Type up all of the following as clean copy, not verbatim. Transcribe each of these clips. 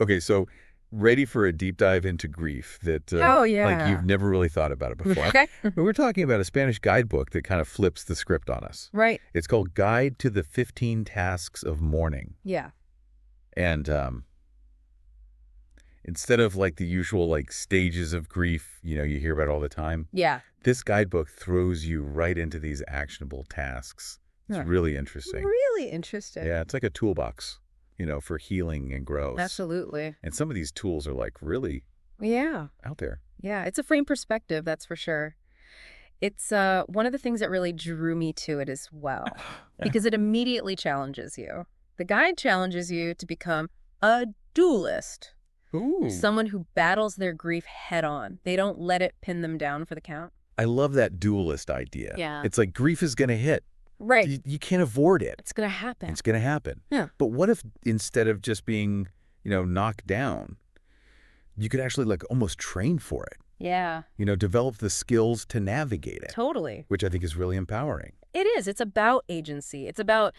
Okay, so ready for a deep dive into grief that, Oh, like, yeah. you've never really thought about it before. Okay. But we're talking about a Spanish guidebook that kind of flips the script on us. Right. It's called Guide to the 15 Tasks of Mourning. Yeah. And instead of like the usual like stages of grief, you hear about all the time, Yeah. this guidebook throws you right into these actionable tasks. It's Huh. really interesting. Really interesting. Yeah, it's like a toolbox, for healing and growth. Absolutely. And some of these tools are like really Yeah. out there. Yeah. It's a frame perspective, that's for sure. It's one of the things that really drew me to it as well, because it immediately challenges you. The guide challenges you to become a duelist, Ooh. someone who battles their grief head on. They don't let it pin them down for the count. I love that dualist idea. Yeah. It's like grief is going to hit. Right. You can't avoid it. It's going to happen. It's going to happen. Yeah. But what if instead of just being, knocked down, you could actually like almost train for it? Yeah. Develop the skills to navigate it. Totally. Which I think is really empowering. It is. It's about agency. It's about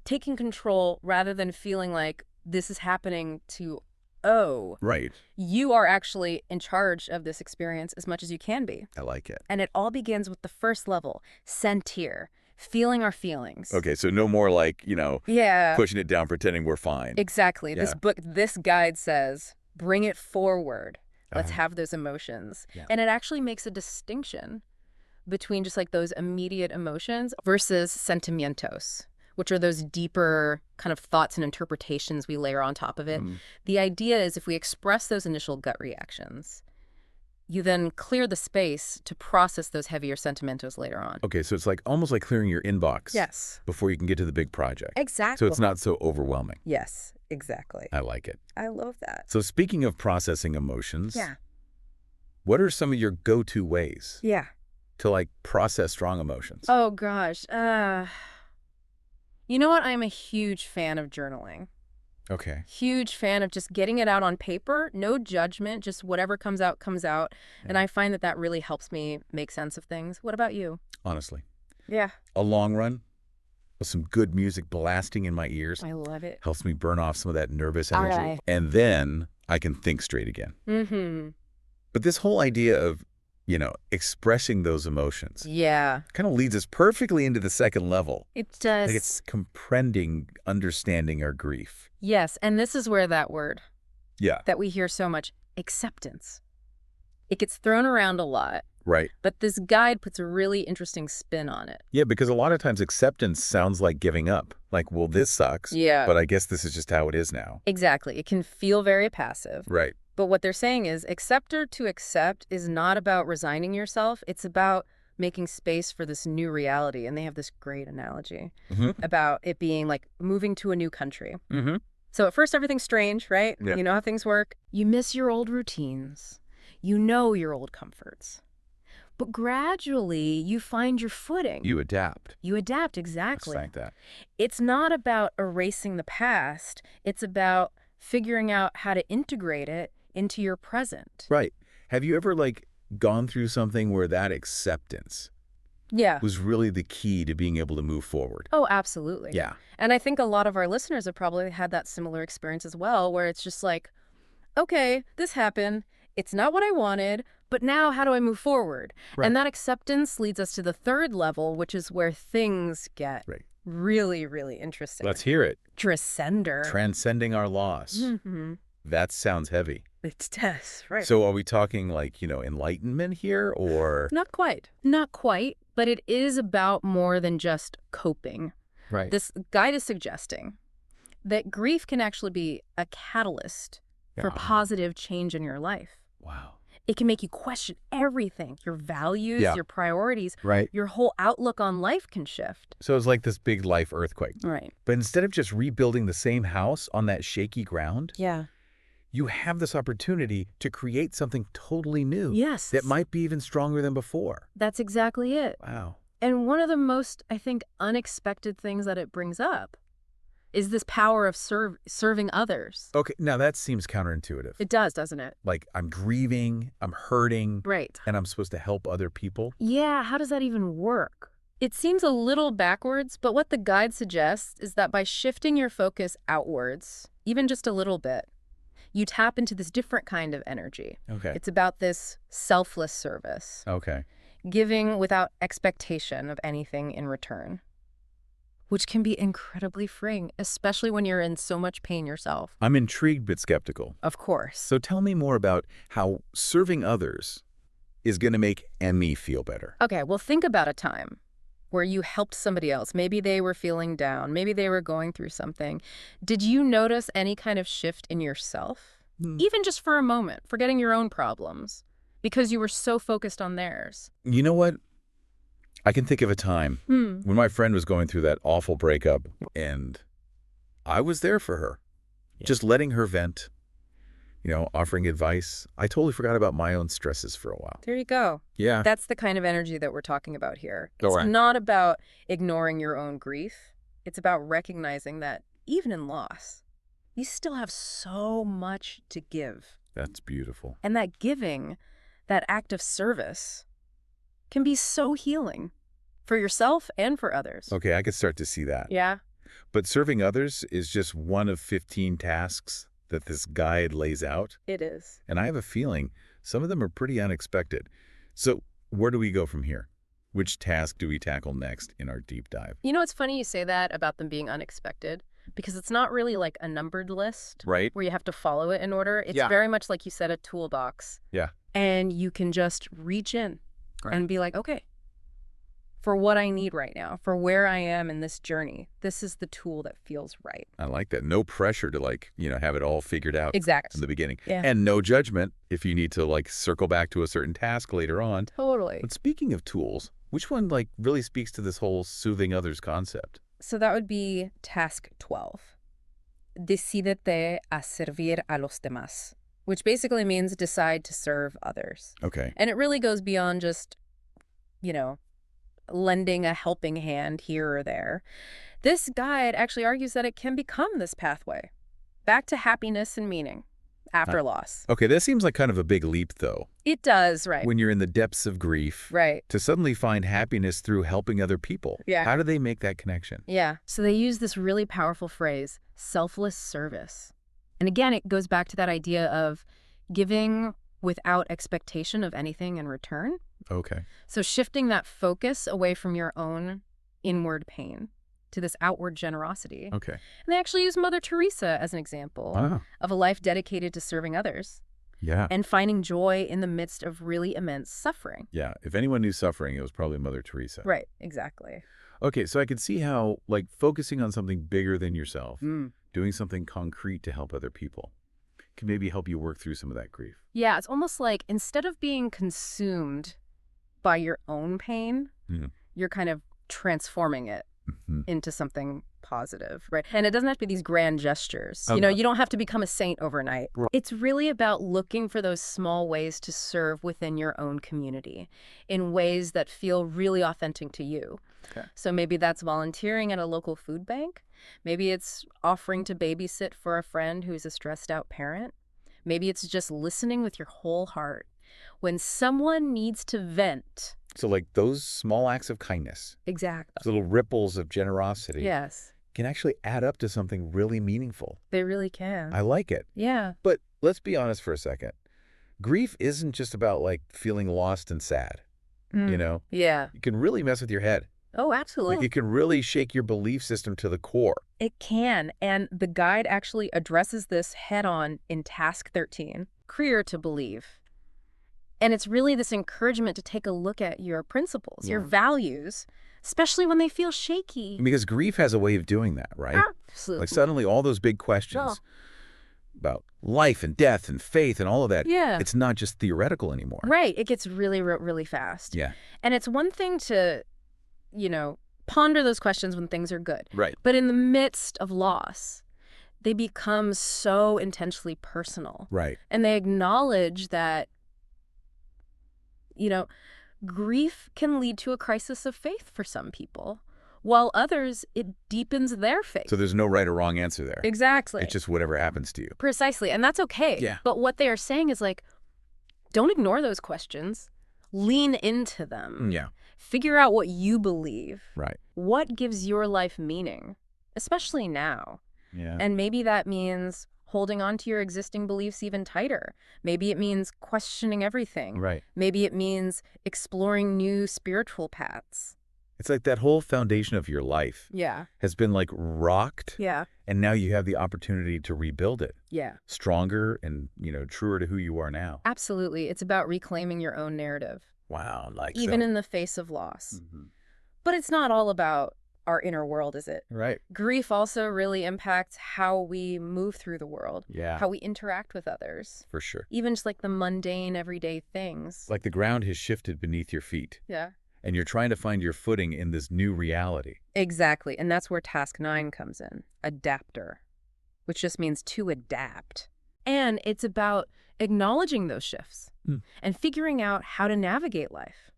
taking control rather than feeling like this is happening to, Right. you are actually in charge of this experience as much as you can be. I like it. And it all begins with the first level, sentir, feeling our feelings. Okay, so no more like, Yeah. pushing it down, pretending we're fine. Exactly. Yeah. This guide says, bring it forward. Let's Uh-huh. have those emotions. Yeah. And it actually makes a distinction between just like those immediate emotions versus sentimientos, which are those deeper kind of thoughts and interpretations we layer on top of it. The idea is if we express those initial gut reactions, you then clear the space to process those heavier sentimentos later on. Okay, so it's like almost like clearing your inbox. Yes. Before you can get to the big project. Exactly. So it's not so overwhelming. Yes, exactly. I like it. I love that. So speaking of processing emotions, Yeah. what are some of your go-to ways Yeah. to like process strong emotions? Oh, gosh. You know what? I'm a huge fan of journaling. Okay. Huge fan of just getting it out on paper, no judgment, just whatever comes out, comes out. Yeah. And I find that that really helps me make sense of things. What about you? Honestly. Yeah. A long run with some good music blasting in my ears I love it. helps me burn off some of that nervous All energy. right. And then I can think straight again. Mm-hmm. But this whole idea of, expressing those emotions Yeah. kind of leads us perfectly into the second level. It does. Like it's comprehending, understanding our grief. Yes. And this is where that word Yeah. that we hear so much, acceptance. It gets thrown around a lot, Right. but this guide puts a really interesting spin on it. Yeah, because a lot of times acceptance sounds like giving up. Like, well, this sucks. Yeah. But I guess this is just how it is now. Exactly. It can feel very passive. Right. But what they're saying is acceptor to accept is not about resigning yourself. It's about making space for this new reality. And they have this great analogy about it being like moving to a new country. Mm-hmm. So at first, everything's strange, right? Yeah. You know how things work. You miss your old routines. You know your old comforts. But gradually, you find your footing. You adapt. You adapt, exactly. Let's thank that. It's not about erasing the past. It's about figuring out how to integrate it into your present. Right. Have you ever, like, gone through something where that acceptance Yeah. was really the key to being able to move forward? Oh, absolutely. Yeah. And I think a lot of our listeners have probably had that similar experience as well, where it's just like, okay, this happened. It's not what I wanted, but now how do I move forward? Right. And that acceptance leads us to the third level, which is where things get Right. really, really interesting. Let's hear it. Transcender. Transcending our loss. Mm-hmm. That sounds heavy. It does, right. So are we talking like, enlightenment here or? Not quite. Not quite, but it is about more than just coping. Right. This guide is suggesting that grief can actually be a catalyst for Yeah. positive change in your life. Wow. It can make you question everything, your values, Yeah. your priorities, Right. your whole outlook on life can shift. So it's like this big life earthquake. Right. But instead of just rebuilding the same house on that shaky ground, Yeah. you have this opportunity to create something totally new. Yes. That might be even stronger than before. That's exactly it. Wow. And one of the most, I think, unexpected things that it brings up is this power of serving others. Okay, now that seems counterintuitive. It does, doesn't it? Like I'm grieving, I'm hurting, Right. and I'm supposed to help other people. Yeah, how does that even work? It seems a little backwards, but what the guide suggests is that by shifting your focus outwards, even just a little bit, you tap into this different kind of energy. Okay. It's about this selfless service, Okay. giving without expectation of anything in return, which can be incredibly freeing, especially when you're in so much pain yourself. I'm intrigued but skeptical. Of course. So tell me more about how serving others is going to make Emmy feel better. Okay, well, think about a time where you helped somebody else. Maybe they were feeling down. Maybe they were going through something. Did you notice any kind of shift in yourself? Even just for a moment, forgetting your own problems, because you were so focused on theirs. You know what? I can think of a time when my friend was going through that awful breakup, and I was there for her, just letting her vent, offering advice. I totally forgot about my own stresses for a while. There you go. Yeah. That's the kind of energy that we're talking about here. All It's right. not about ignoring your own grief. It's about recognizing that even in loss, you still have so much to give. That's beautiful. And that giving, that act of service, can be so healing for yourself and for others. Okay, I could start to see that. Yeah. But serving others is just one of 15 tasks that this guide lays out. It is. And I have a feeling some of them are pretty unexpected. So where do we go from here? Which task do we tackle next in our deep dive? You know, it's funny you say that about them being unexpected, because it's not really like a numbered list Right? where you have to follow it in order. It's Yeah. very much like you said, a toolbox. Yeah. And you can just reach in and be like, okay, for what I need right now, for where I am in this journey, this is the tool that feels right. I like that. No pressure to have it all figured out Exactly. in the beginning. Yeah. And no judgment if you need to circle back to a certain task later on. Totally. But speaking of tools, which one really speaks to this whole soothing others concept? So that would be task 12. Decídete a servir a los demás, which basically means decide to serve others. Okay. And it really goes beyond just, lending a helping hand here or there. This guide actually argues that it can become this pathway back to happiness and meaning after loss. Okay, that seems like kind of a big leap, though. It does, right? When you're in the depths of grief, Right. to suddenly find happiness through helping other people. Yeah. How do they make that connection? Yeah. So they use this really powerful phrase, selfless service. And again, it goes back to that idea of giving without expectation of anything in return. Okay. So shifting that focus away from your own inward pain to this outward generosity. Okay. And they actually use Mother Teresa as an example Ah, of a life dedicated to serving others yeah. and finding joy in the midst of really immense suffering. Yeah. If anyone knew suffering, it was probably Mother Teresa. Right, exactly. Okay, so I could see how, focusing on something bigger than yourself, doing something concrete to help other people, can maybe help you work through some of that grief. Yeah, it's almost like instead of being consumed by your own pain, you're kind of transforming it into something positive, right? And it doesn't have to be these grand gestures. Okay. You don't have to become a saint overnight. Right. It's really about looking for those small ways to serve within your own community in ways that feel really authentic to you. Okay. So maybe that's volunteering at a local food bank. Maybe it's offering to babysit for a friend who's a stressed out parent. Maybe it's just listening with your whole heart. When someone needs to vent. So those small acts of kindness, Exactly. those little ripples of generosity, Yes, can actually add up to something really meaningful. they really can. I like it. Yeah. But let's be honest for a second. Grief isn't just about feeling lost and sad. Yeah. It can really mess with your head. Oh, absolutely. It can really shake your belief system to the core. It can. And the guide actually addresses this head on in task 13, Career to Believe. And it's really this encouragement to take a look at your principles, your values, especially when they feel shaky. Because grief has a way of doing that, right? Absolutely. Suddenly all those big questions about life and death and faith and all of that, Yeah. it's not just theoretical anymore. Right. It gets really, really fast. Yeah. And it's one thing to, ponder those questions when things are good. Right. But in the midst of loss, they become so intensely personal. Right. And they acknowledge that, grief can lead to a crisis of faith for some people, while others, it deepens their faith. So there's no right or wrong answer there. Exactly. It's just whatever happens to you. Precisely. And that's okay. Yeah. But what they are saying is don't ignore those questions. Lean into them. Yeah. Figure out what you believe. Right. What gives your life meaning, especially now. Yeah. And maybe that means holding on to your existing beliefs even tighter. Maybe it means questioning everything. Right. Maybe it means exploring new spiritual paths. It's like that whole foundation of your life Yeah. has been like rocked, Yeah. and now you have the opportunity to rebuild it. Yeah. Stronger and, truer to who you are now. Absolutely. It's about reclaiming your own narrative, Wow, like even so. in the face of loss. Mhm. But it's not all about our inner world, is it? Right. Grief also really impacts how we move through the world, Yeah, how we interact with others, for sure. even just like the mundane, everyday things. Like the ground has shifted beneath your feet, Yeah. and you're trying to find your footing in this new reality. Exactly. And that's where task 9 comes in, adapter, which just means to adapt. And it's about acknowledging those shifts and figuring out how to navigate life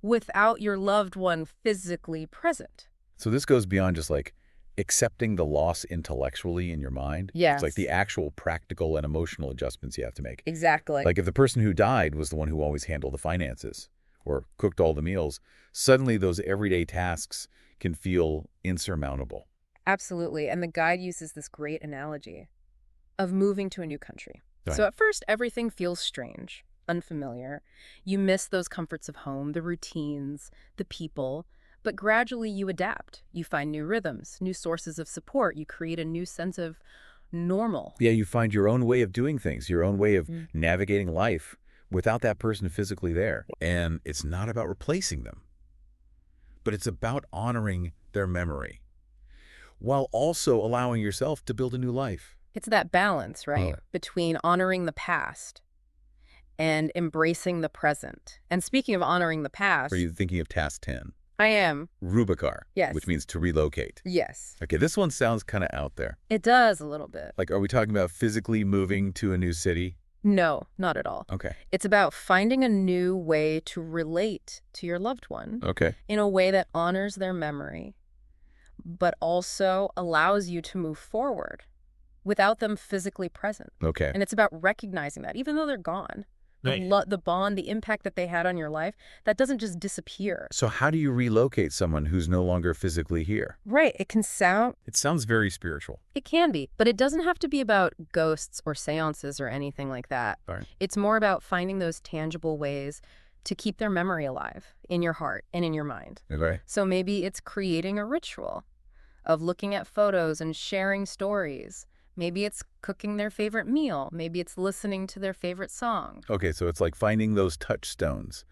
without your loved one physically present. So this goes beyond just like accepting the loss intellectually in your mind. Yes. It's like the actual practical and emotional adjustments you have to make. Exactly. Like if the person who died was the one who always handled the finances or cooked all the meals, suddenly those everyday tasks can feel insurmountable. Absolutely. And the guide uses this great analogy of moving to a new country. Right. So at first, everything feels strange, unfamiliar. You miss those comforts of home, the routines, the people. But gradually you adapt. You find new rhythms, new sources of support. You create a new sense of normal. Yeah, you find your own way of doing things, your own way of navigating life without that person physically there. And it's not about replacing them, but it's about honoring their memory while also allowing yourself to build a new life. It's that balance, right, between honoring the past and embracing the present. And speaking of honoring the past... Are you thinking of task 10? I am. Rubikar. Yes. Which means to relocate. Yes. Okay, this one sounds kind of out there. It does a little bit. Like, are we talking about physically moving to a new city? No, not at all. Okay. It's about finding a new way to relate to your loved one in a way that honors their memory, but also allows you to move forward without them physically present. Okay. And it's about recognizing that, even though they're gone. The bond, the impact that they had on your life, that doesn't just disappear. So how do you relocate someone who's no longer physically here? Right. It sounds very spiritual. It can be, but it doesn't have to be about ghosts or seances or anything like that. Right. It's more about finding those tangible ways to keep their memory alive in your heart and in your mind. Okay. So maybe it's creating a ritual of looking at photos and sharing stories. Maybe it's cooking their favorite meal. Maybe it's listening to their favorite song. Okay, so it's like finding those touchstones,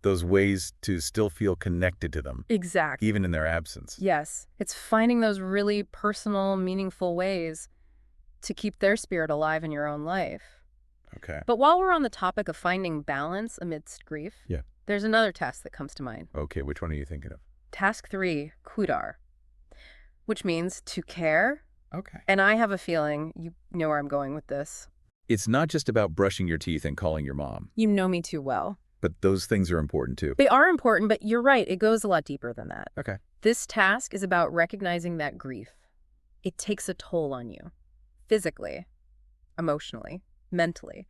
those ways to still feel connected to them. Exactly. Even in their absence. Yes. It's finding those really personal, meaningful ways to keep their spirit alive in your own life. Okay. But while we're on the topic of finding balance amidst grief, there's another task that comes to mind. Okay, which one are you thinking of? Task 3, kudar, which means to care. Okay. And I have a feeling you know where I'm going with this. It's not just about brushing your teeth and calling your mom. You know me too well. But those things are important too. They are important, but you're right. It goes a lot deeper than that. Okay. This task is about recognizing that grief. It takes a toll on you, physically, emotionally, mentally.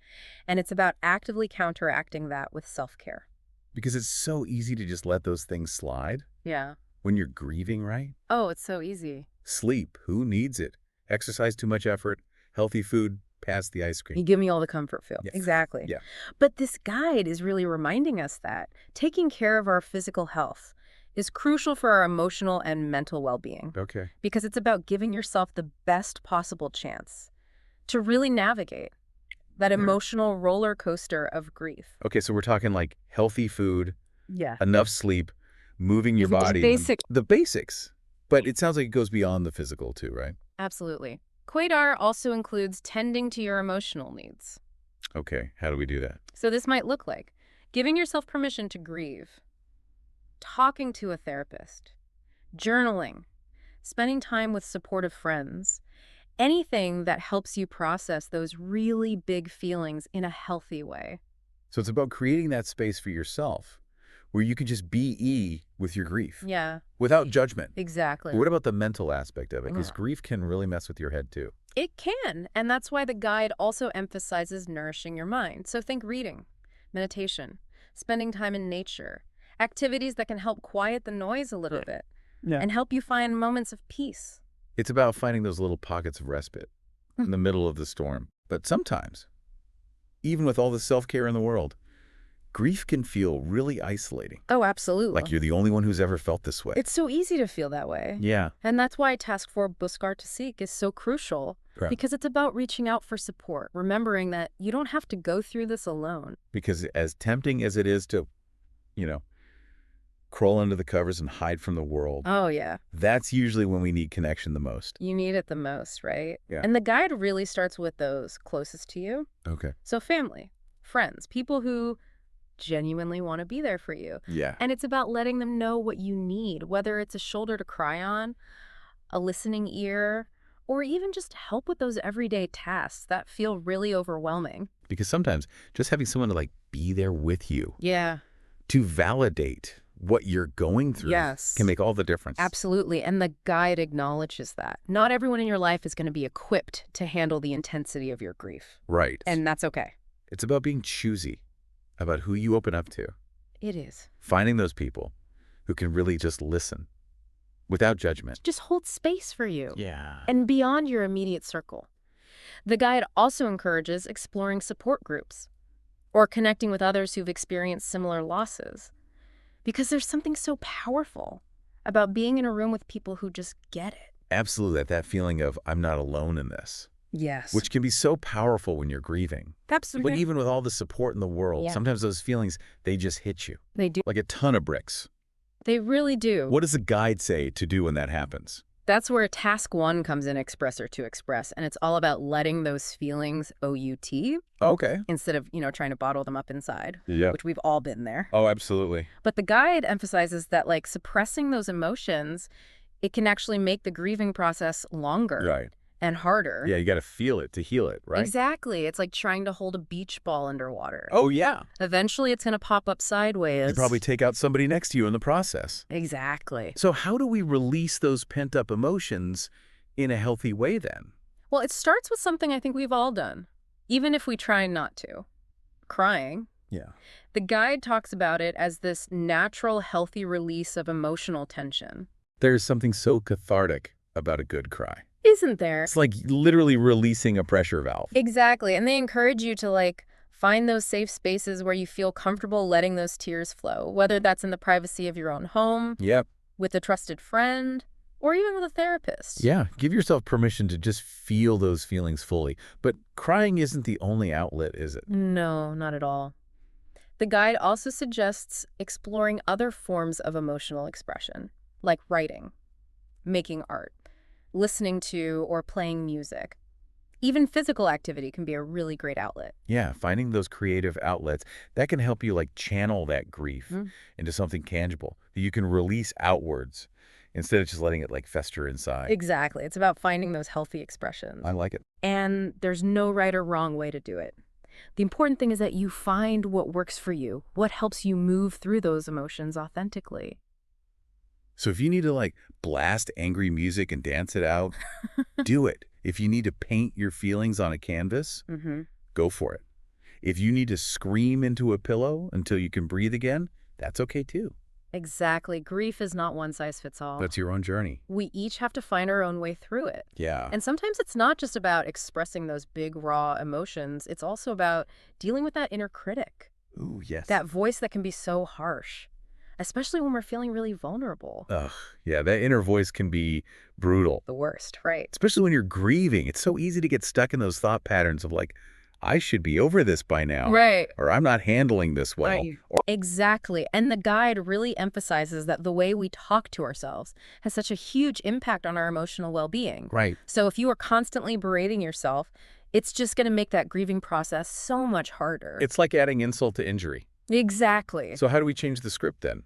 And it's about actively counteracting that with self-care. Because it's so easy to just let those things slide. Yeah. When you're grieving, right? Oh, it's so easy. Sleep, who needs it? Exercise, too much effort. Healthy food, past the ice cream. You give me all the comfort feel. Yes. Exactly. Yeah. But this guide is really reminding us that taking care of our physical health is crucial for our emotional and mental well-being. Okay. Because it's about giving yourself the best possible chance to really navigate that emotional roller coaster of grief. Okay, so we're talking like healthy food, Yeah. enough sleep, moving your body. The basics. But it sounds like it goes beyond the physical too, right? Absolutely. Quaidar also includes tending to your emotional needs. Okay, how do we do that? So this might look like giving yourself permission to grieve, talking to a therapist, journaling, spending time with supportive friends, anything that helps you process those really big feelings in a healthy way. So it's about creating that space for yourself where you can just be with your grief. Yeah. Without judgment. Exactly. But what about the mental aspect of it? Because grief can really mess with your head too. It can, and that's why the guide also emphasizes nourishing your mind. So think reading, meditation, spending time in nature, activities that can help quiet the noise a little bit and help you find moments of peace. It's about finding those little pockets of respite. in the middle of the storm. But sometimes, even with all the self-care in the world, grief can feel really isolating. Oh, absolutely. Like you're the only one who's ever felt this way. It's so easy to feel that way. Yeah. And that's why Task 4 Buskar to Seek is so crucial. Correct. Because it's about reaching out for support, remembering that you don't have to go through this alone. Because as tempting as it is to, crawl under the covers and hide from the world. Oh, yeah. That's usually when we need connection the most. You need it the most, right? Yeah. And the guide really starts with those closest to you. Okay. So family, friends, people who genuinely want to be there for you. Yeah. And it's about letting them know what you need, whether it's a shoulder to cry on, a listening ear, or even just help with those everyday tasks that feel really overwhelming. Because sometimes just having someone to be there with you. Yeah. To validate what you're going through. Yes. Can make all the difference. Absolutely. And the guide acknowledges that. Not everyone in your life is going to be equipped to handle the intensity of your grief. Right. And that's okay. It's about being choosy about who you open up to. It is. Finding those people who can really just listen without judgment. Just hold space for you. Yeah. And beyond your immediate circle. The guide also encourages exploring support groups or connecting with others who've experienced similar losses. Because there's something so powerful about being in a room with people who just get it. Absolutely. That feeling of I'm not alone in this. Yes. Which can be so powerful when you're grieving. Absolutely. But even with all the support in the world, sometimes those feelings, they just hit you. They do. Like a ton of bricks. They really do. What does the guide say to do when that happens? That's where task 1 comes in, expressor to express. And it's all about letting those feelings OUT. Okay. Instead of, trying to bottle them up inside. Yeah. Which we've all been there. Oh, absolutely. But the guide emphasizes that, suppressing those emotions, it can actually make the grieving process longer. Right. And harder. Yeah, you got to feel it to heal it, right? Exactly. It's like trying to hold a beach ball underwater. Oh, yeah. Eventually, it's going to pop up sideways. You probably take out somebody next to you in the process. Exactly. So how do we release those pent-up emotions in a healthy way then? Well, it starts with something I think we've all done, even if we try not to. Crying. Yeah. The guide talks about it as this natural, healthy release of emotional tension. There's something so cathartic about a good cry. Isn't there? It's like literally releasing a pressure valve. Exactly. And they encourage you to find those safe spaces where you feel comfortable letting those tears flow, whether that's in the privacy of your own home, Yep. with a trusted friend, or even with a therapist. Yeah. Give yourself permission to just feel those feelings fully. But crying isn't the only outlet, is it? No, not at all. The guide also suggests exploring other forms of emotional expression, like writing, making art, listening to or playing music. Even physical activity can be a really great outlet. Yeah, finding those creative outlets, that can help you channel that grief into something tangible that you can release outwards instead of just letting it fester inside. Exactly. It's about finding those healthy expressions. I like it. And there's no right or wrong way to do it. The important thing is that you find what works for you, what helps you move through those emotions authentically. So if you need to blast angry music and dance it out, do it. If you need to paint your feelings on a canvas, go for it. If you need to scream into a pillow until you can breathe again, that's okay too. Exactly. Grief is not one size fits all. That's your own journey. We each have to find our own way through it. Yeah. And sometimes it's not just about expressing those big, raw emotions. It's also about dealing with that inner critic. Ooh, yes. That voice that can be so harsh, especially when we're feeling really vulnerable. Ugh, yeah, that inner voice can be brutal. The worst, right? Especially when you're grieving. It's so easy to get stuck in those thought patterns of I should be over this by now. Right. Or I'm not handling this well. Exactly. And the guide really emphasizes that the way we talk to ourselves has such a huge impact on our emotional well-being. Right. So if you are constantly berating yourself, it's just going to make that grieving process so much harder. It's like adding insult to injury. Exactly. So how do we change the script then?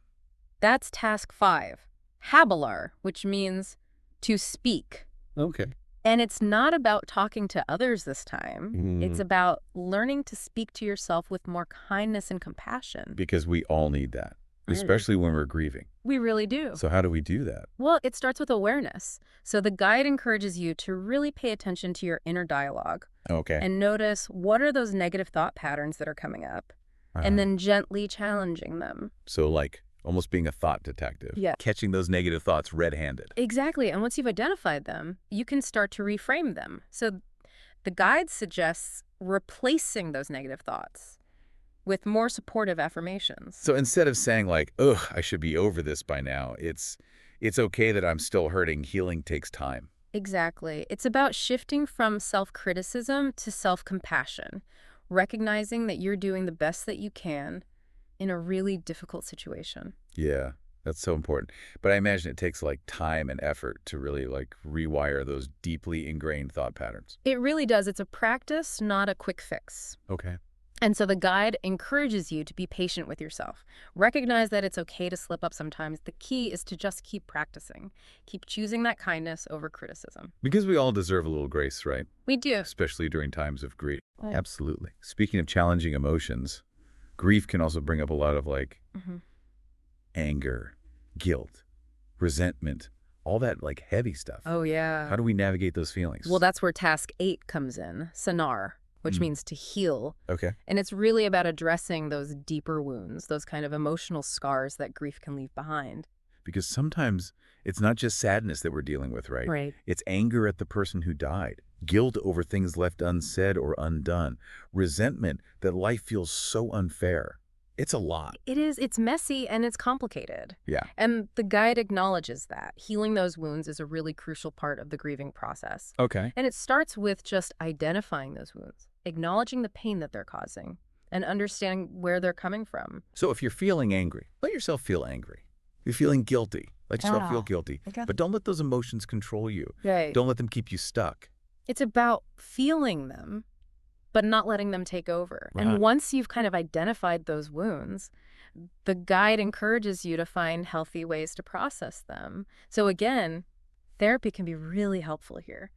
That's task 5, habilar, which means to speak. Okay. And it's not about talking to others this time. It's about learning to speak to yourself with more kindness and compassion. Because we all need that, especially when we're grieving. We really do. So how do we do that? Well, it starts with awareness. So the guide encourages you to really pay attention to your inner dialogue. Okay. And notice what are those negative thought patterns that are coming up, and then gently challenging them. So almost being a thought detective. Yeah. Catching those negative thoughts red-handed. Exactly. And once you've identified them, you can start to reframe them. So The guide suggests replacing those negative thoughts with more supportive affirmations. So instead of saying like, ugh, I should be over this by now, it's okay that I'm still hurting. Healing takes time. Exactly. It's about shifting from self-criticism to self-compassion, recognizing that you're doing the best that you can in a really difficult situation. Yeah, that's so important. But I imagine it takes like time and effort to really like rewire those deeply ingrained thought patterns. It really does. It's a practice, not a quick fix. Okay. And so the guide encourages you to be patient with yourself. Recognize that it's okay to slip up sometimes. The key is to just keep practicing. Keep choosing that kindness over criticism. Because we all deserve a little grace, right? We do. Especially during times of grief. Right. Absolutely. Speaking of challenging emotions, grief can also bring up a lot of like anger, guilt, resentment, all that like heavy stuff. Oh, yeah. How do we navigate those feelings? Well, that's where task 8 comes in, sanar, which means to heal. Okay. And it's really about addressing those deeper wounds, those kind of emotional scars that grief can leave behind. Because sometimes it's not just sadness that we're dealing with, right? Right. It's anger at the person who died, guilt over things left unsaid or undone, resentment that life feels so unfair. It's a lot. It is. It's messy and it's complicated. Yeah. And the guide acknowledges that. Healing those wounds is a really crucial part of the grieving process. Okay. And it starts with just identifying those wounds, acknowledging the pain that they're causing, and understanding where they're coming from. So if you're feeling angry, let yourself feel angry. If you're feeling guilty, let yourself feel guilty. Okay. But don't let those emotions control you. Right. Don't let them keep you stuck. It's about feeling them, but not letting them take over. Right. And once you've kind of identified those wounds, the guide encourages you to find healthy ways to process them. So again, therapy can be really helpful here.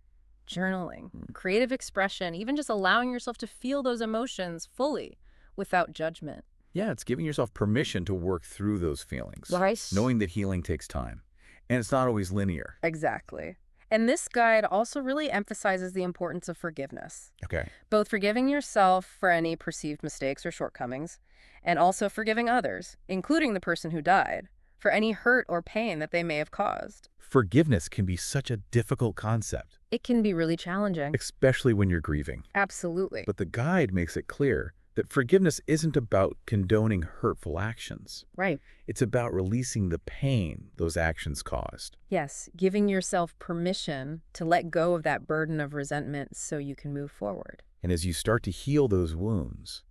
Journaling, creative expression, even just allowing yourself to feel those emotions fully without judgment. Yeah, it's giving yourself permission to work through those feelings. Right. Knowing that healing takes time. And it's not always linear. Exactly. And this guide also really emphasizes the importance of forgiveness. Okay. Both forgiving yourself for any perceived mistakes or shortcomings, and also forgiving others, including the person who died, for any hurt or pain that they may have caused. Forgiveness can be such a difficult concept, It can be really challenging. especially when you're grieving. Absolutely. But the guide makes it clear that forgiveness isn't about condoning hurtful actions. Right. It's about releasing the pain those actions caused. Yes, giving yourself permission to let go of that burden of resentment so you can move forward. And as you start to heal those wounds,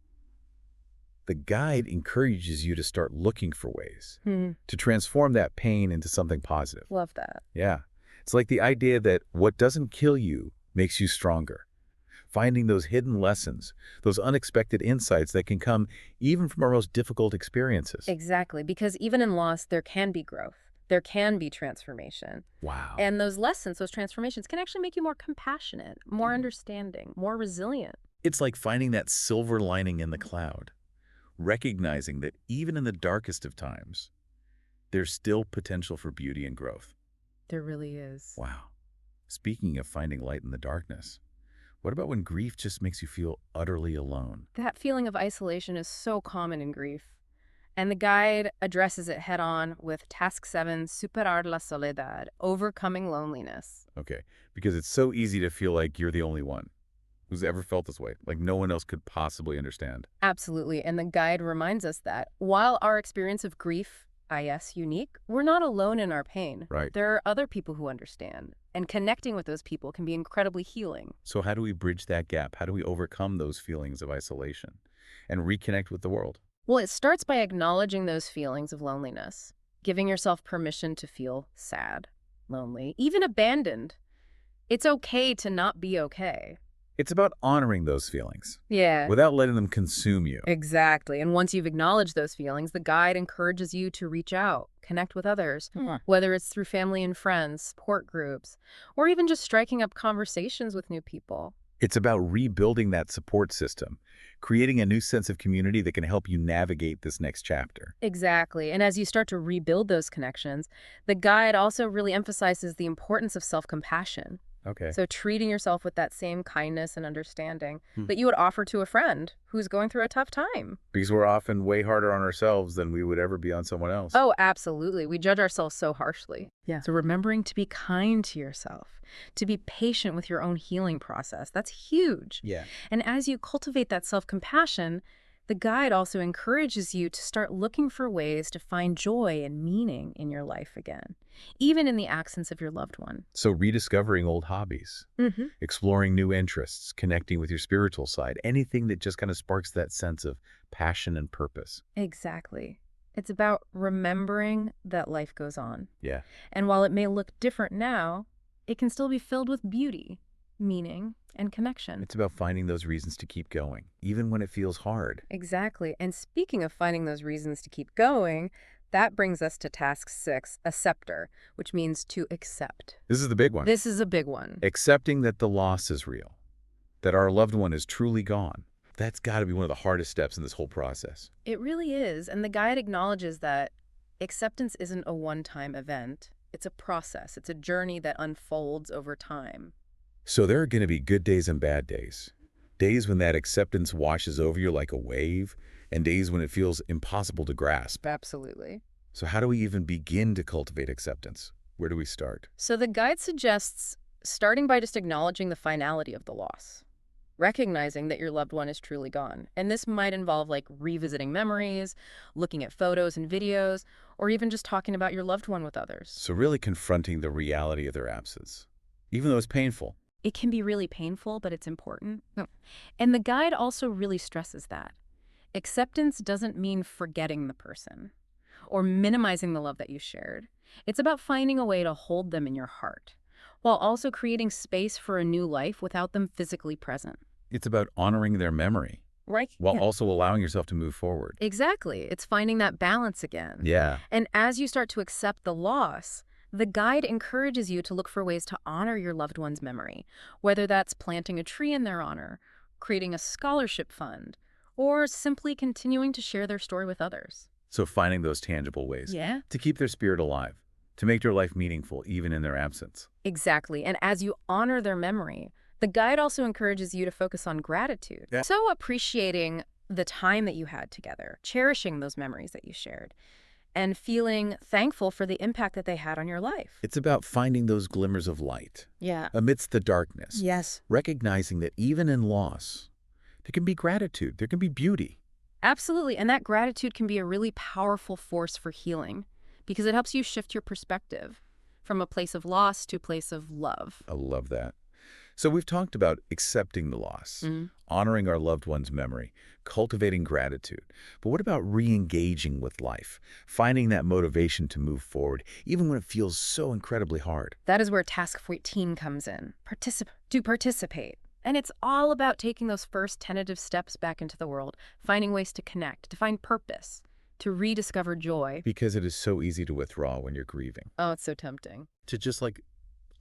the guide encourages you to start looking for ways to transform that pain into something positive. Love that. Yeah. It's like the idea that what doesn't kill you makes you stronger. Finding those hidden lessons, those unexpected insights that can come even from our most difficult experiences. Exactly, because even in loss, there can be growth. There can be transformation. Wow. And those lessons, those transformations can actually make you more compassionate, more understanding, more resilient. It's like finding that silver lining in the cloud, recognizing that even in the darkest of times, there's still potential for beauty and growth. There really is. Wow. Speaking of finding light in the darkness, what about when grief just makes you feel utterly alone? That feeling of isolation is so common in grief. And the guide addresses it head on with Task 7, Superar la Soledad, overcoming loneliness. Okay, because it's so easy to feel like you're the only one who's ever felt this way, like no one else could possibly understand. Absolutely. And the guide reminds us that while our experience of grief is unique, we're not alone in our pain. Right. There are other people who understand. And connecting with those people can be incredibly healing. So how do we bridge that gap? How do we overcome those feelings of isolation and reconnect with the world? Well, it starts by acknowledging those feelings of loneliness, giving yourself permission to feel sad, lonely, even abandoned. It's okay to not be okay. It's about honoring those feelings Yeah. without letting them consume you. Exactly. And once you've acknowledged those feelings, the guide encourages you to reach out, connect with others, whether it's through family and friends, support groups, or even just striking up conversations with new people. It's about rebuilding that support system, creating a new sense of community that can help you navigate this next chapter. Exactly. And as you start to rebuild those connections, the guide also really emphasizes the importance of self-compassion. Okay. So treating yourself with that same kindness and understanding that you would offer to a friend who's going through a tough time. Because we're often way harder on ourselves than we would ever be on someone else. Oh, absolutely. We judge ourselves so harshly. Yeah. So remembering to be kind to yourself, to be patient with your own healing process, that's huge. Yeah. And as you cultivate that self-compassion, the guide also encourages you to start looking for ways to find joy and meaning in your life again, even in the absence of your loved one. So rediscovering old hobbies, exploring new interests, connecting with your spiritual side, anything that just kind of sparks that sense of passion and purpose. Exactly. It's about remembering that life goes on. Yeah. And while it may look different now, it can still be filled with beauty, meaning, and connection. It's about finding those reasons to keep going, even when it feels hard. Exactly. And speaking of finding those reasons to keep going, that brings us to task 6, acceptor, which means to accept. This is the big one. This is a big one. Accepting that the loss is real, that our loved one is truly gone. That's got to be one of the hardest steps in this whole process. It really is. And the guide acknowledges that acceptance isn't a one-time event. It's a process. It's a journey that unfolds over time. So there are going to be good days and bad days. Days when that acceptance washes over you like a wave, and days when it feels impossible to grasp. Absolutely. So how do we even begin to cultivate acceptance? Where do we start? So the guide suggests starting by just acknowledging the finality of the loss, recognizing that your loved one is truly gone. And this might involve like revisiting memories, looking at photos and videos, or even just talking about your loved one with others. So really confronting the reality of their absence, even though it's painful. It can be really painful, but it's important. And the guide also really stresses that. Acceptance doesn't mean forgetting the person or minimizing the love that you shared. It's about finding a way to hold them in your heart, while also creating space for a new life without them physically present. It's about honoring their memory, Right? while also allowing yourself to move forward. Exactly. It's finding that balance again. Yeah. And as you start to accept the loss, the guide encourages you to look for ways to honor your loved one's memory, whether that's planting a tree in their honor, creating a scholarship fund, or simply continuing to share their story with others. So finding those tangible ways Yeah. to keep their spirit alive, to make their life meaningful even in their absence. Exactly. And as you honor their memory, the guide also encourages you to focus on gratitude. Yeah. So appreciating the time that you had together, cherishing those memories that you shared, and feeling thankful for the impact that they had on your life. It's about finding those glimmers of light Yeah. amidst the darkness. Yes. Recognizing that even in loss, there can be gratitude, there can be beauty. Absolutely. And that gratitude can be a really powerful force for healing because it helps you shift your perspective from a place of loss to a place of love. I love that. So we've talked about accepting the loss, honoring our loved one's memory, cultivating gratitude. But what about re-engaging with life, finding that motivation to move forward, even when it feels so incredibly hard? That is where task 14 comes in. Participate. And it's all about taking those first tentative steps back into the world, finding ways to connect, to find purpose, to rediscover joy. Because it is so easy to withdraw when you're grieving. Oh, it's so tempting. To just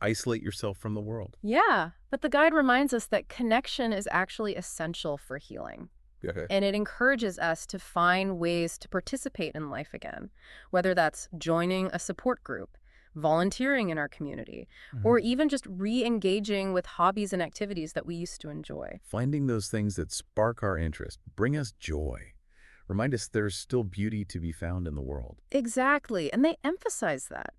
isolate yourself from the world. Yeah, but the guide reminds us that connection is actually essential for healing. Okay. And it encourages us to find ways to participate in life again, whether that's joining a support group, volunteering in our community, or even just re-engaging with hobbies and activities that we used to enjoy. Finding those things that spark our interest, bring us joy, remind us there's still beauty to be found in the world. Exactly, and they emphasize that.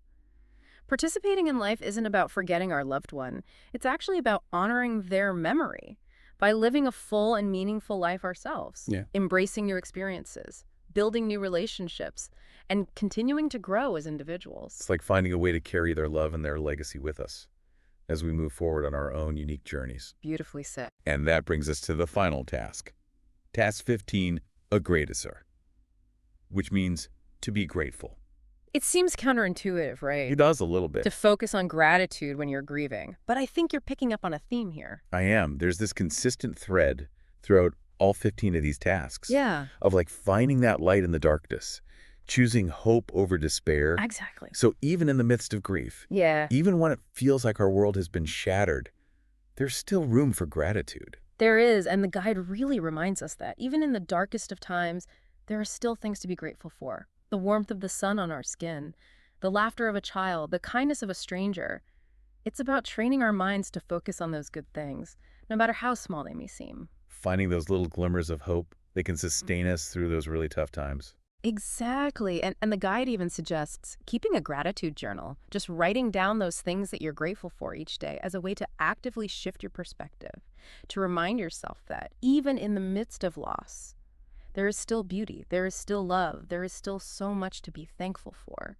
Participating in life isn't about forgetting our loved one. It's actually about honoring their memory by living a full and meaningful life ourselves, embracing new experiences, building new relationships, and continuing to grow as individuals. It's like finding a way to carry their love and their legacy with us as we move forward on our own unique journeys. Beautifully said. And that brings us to the final task. Task 15, agradecer, which means to be grateful. It seems counterintuitive, right? It does a little bit. To focus on gratitude when you're grieving. But I think you're picking up on a theme here. I am. There's this consistent thread throughout all 15 of these tasks. Yeah. Of finding that light in the darkness, choosing hope over despair. Exactly. So even in the midst of grief, Yeah. even when it feels like our world has been shattered, there's still room for gratitude. There is, and the guide really reminds us that even in the darkest of times, there are still things to be grateful for. The warmth of the sun on our skin, the laughter of a child, the kindness of a stranger. It's about training our minds to focus on those good things, no matter how small they may seem. Finding those little glimmers of hope that can sustain us through those really tough times. Exactly. And the guide even suggests keeping a gratitude journal, just writing down those things that you're grateful for each day as a way to actively shift your perspective, to remind yourself that even in the midst of loss, there is still beauty, there is still love, there is still so much to be thankful for.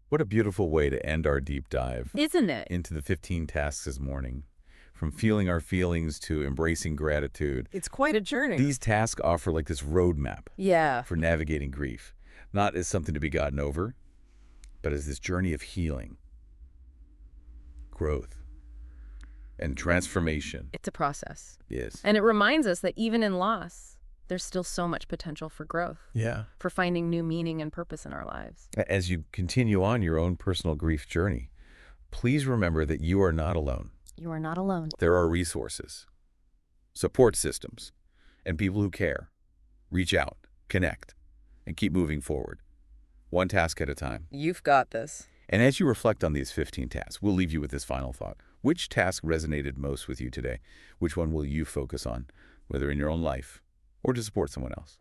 What a beautiful way to end our deep dive Isn't it? into the 15 tasks this morning. From feeling our feelings to embracing gratitude. It's quite a journey. These tasks offer like this roadmap Yeah. for navigating grief, not as something to be gotten over, but as this journey of healing, growth, and transformation. It's a process. Yes. And it reminds us that even in loss, there's still so much potential for growth, Yeah. for finding new meaning and purpose in our lives. As you continue on your own personal grief journey, please remember that you are not alone. You are not alone. There are resources, support systems, and people who care. Reach out, connect, and keep moving forward, one task at a time. You've got this. And as you reflect on these 15 tasks, we'll leave you with this final thought. Which task resonated most with you today? Which one will you focus on, whether in your own life or to support someone else?